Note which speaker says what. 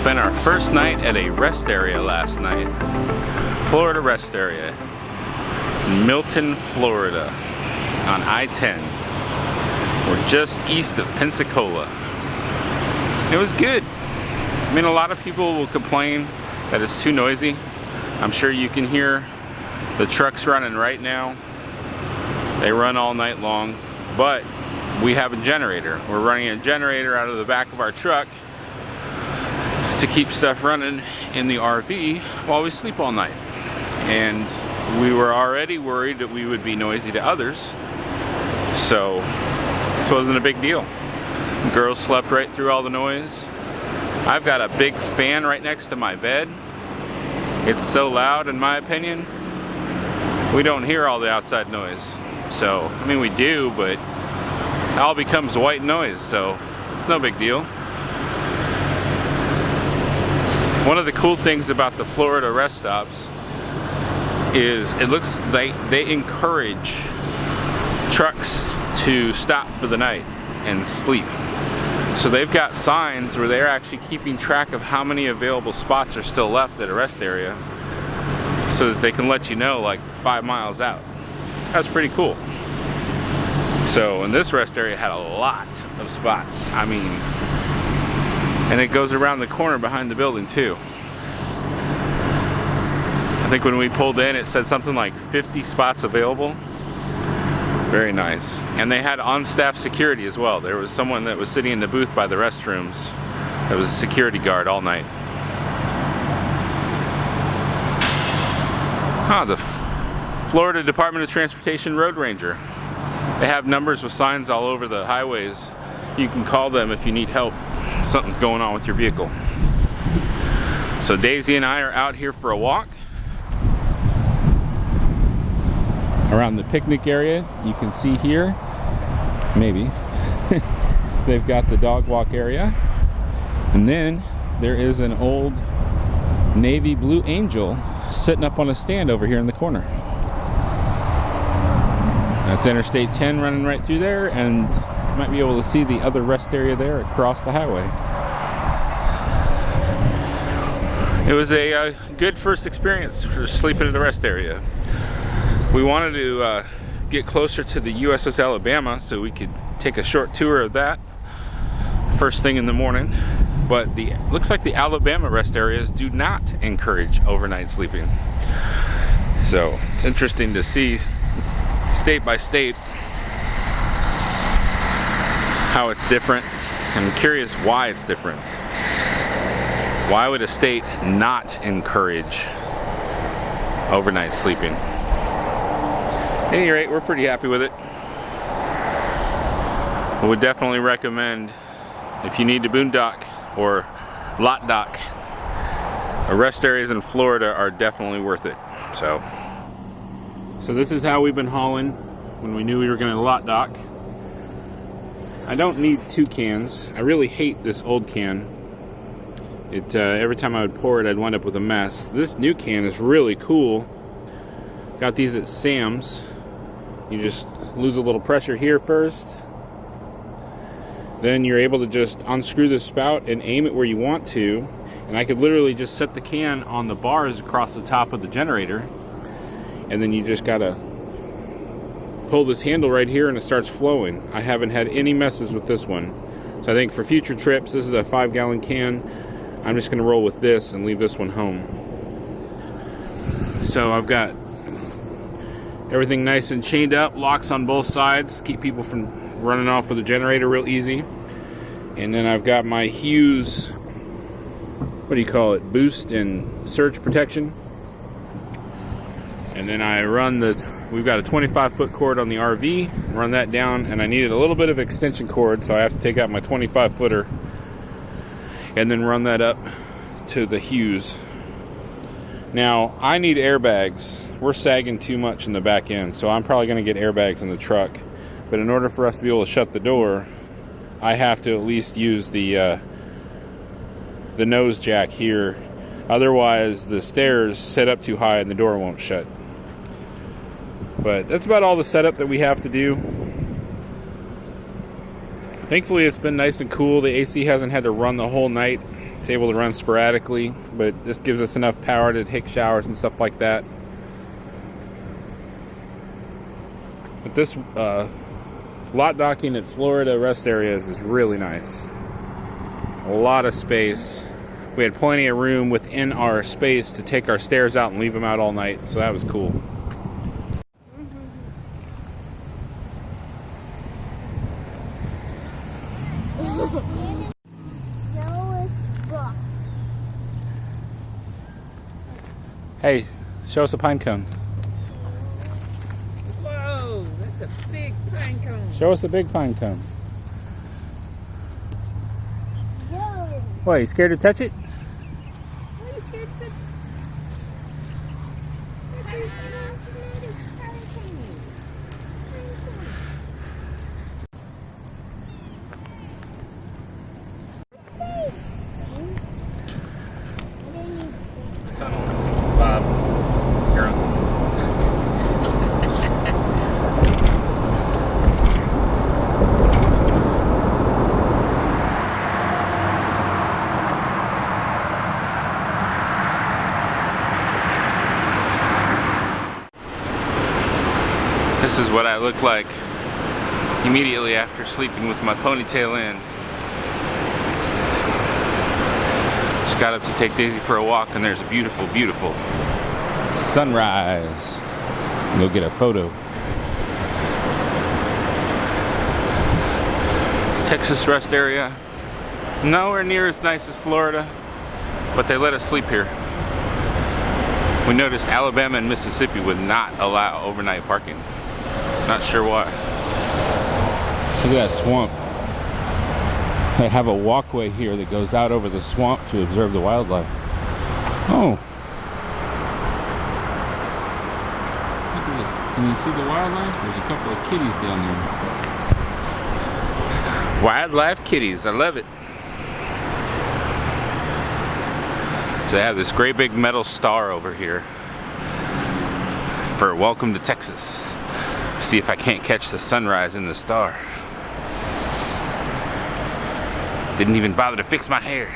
Speaker 1: Spent our first night at a rest area last night. Florida rest area. Milton, Florida. On I-10. We're just east of Pensacola. It was good. I mean, a lot of people will complain that it's too noisy. I'm sure you can hear the trucks running right now. They run all night long, but we have a generator. We're running a generator out of the back of our truck to keep stuff running in the RV while we sleep all night. And we were already worried that we would be noisy to others, so this wasn't a big deal. Girls slept right through all the noise. I've got a big fan right next to my bed. It's so loud, in my opinion, we don't hear all the outside noise. So, I mean, we do, but it all becomes white noise, so it's no big deal. One of the cool things about the Florida rest stops is it looks like they encourage trucks to stop for the night and sleep. So they've got signs where they're actually keeping track of how many available spots are still left at a rest area so that they can let you know like 5 miles out. That's pretty cool. So, and this rest area had a lot of spots. I mean, and it goes around the corner behind the building too. I think when we pulled in it said something like 50 spots available. Very nice. And they had on-staff security as well. There was someone that was sitting in the booth by the restrooms that was a security guard all night. The Florida Department of Transportation Road Ranger. They have numbers with signs all over the highways. You can call them if you need help. Something's going on with your vehicle. So Daisy and I are out here for a walk around the picnic area. You can see here, maybe, they've got the dog walk area. And then there is an old navy blue angel sitting up on a stand over here in the corner. That's Interstate 10 running right through there, and you might be able to see the other rest area there across the highway. It was a good first experience for sleeping at a rest area. We wanted to get closer to the USS Alabama so we could take a short tour of that first thing in the morning. But looks like the Alabama rest areas do not encourage overnight sleeping. So it's interesting to see state by state how it's different. I'm curious why it's different. Why would a state not encourage overnight sleeping? At any rate, we're pretty happy with it. I would definitely recommend, if you need to boondock or Lotdock, rest areas in Florida are definitely worth it. So this is how we've been hauling when we knew we were going to Lotdock. I don't need 2 cans. I really hate this old can. Every time I would pour it, I'd wind up with a mess. This new can is really cool. Got these at Sam's. You just lose a little pressure here first. Then you're able to just unscrew the spout and aim it where you want to. And I could literally just set the can on the bars across the top of the generator. And then you just gotta pull this handle right here and it starts flowing. I haven't had any messes with this one. So I think for future trips, this is a 5-gallon can. I'm just gonna roll with this and leave this one home. So I've got everything nice and chained up, locks on both sides, keep people from running off with the generator real easy. And then I've got my Hughes, what do you call it, boost and surge protection. And then I run we've got a 25-foot cord on the RV, run that down, and I needed a little bit of extension cord, so I have to take out my 25-footer and then run that up to the Hughes. Now, I need airbags. We're sagging too much in the back end, so I'm probably going to get airbags in the truck. But in order for us to be able to shut the door, I have to at least use the nose jack here. Otherwise, the stairs set up too high and the door won't shut. But that's about all the setup that we have to do. Thankfully, it's been nice and cool. The AC hasn't had to run the whole night It's able to run sporadically, but this gives us enough power to take showers and stuff like that. But this Lotdocking at Florida rest areas is really nice. A lot of space. We had plenty of room within our space to take our stairs out and leave them out all night, so that was cool. Hey, show us a pine cone.
Speaker 2: Whoa, that's a big pine cone.
Speaker 1: Show us a big pine cone.
Speaker 3: Yo.
Speaker 1: What, you scared to touch it?
Speaker 3: Why are you scared to touch it?
Speaker 1: Tunnel, Bob, your uncle. This is what I look like immediately after sleeping with my ponytail in. Just got up to take Daisy for a walk, and there's a beautiful, beautiful sunrise. Go get a photo. Texas rest area. Nowhere near as nice as Florida, but they let us sleep here. We noticed Alabama and Mississippi would not allow overnight parking. Not sure why. Look at that swamp. They have a walkway here that goes out over the swamp to observe the wildlife. Oh. Look at this. Can you see the wildlife? There's a couple of kitties down there. Wildlife kitties. I love it. So they have this great big metal star over here for welcome to Texas. See if I can't catch the sunrise in the star. Didn't even bother to fix my hair.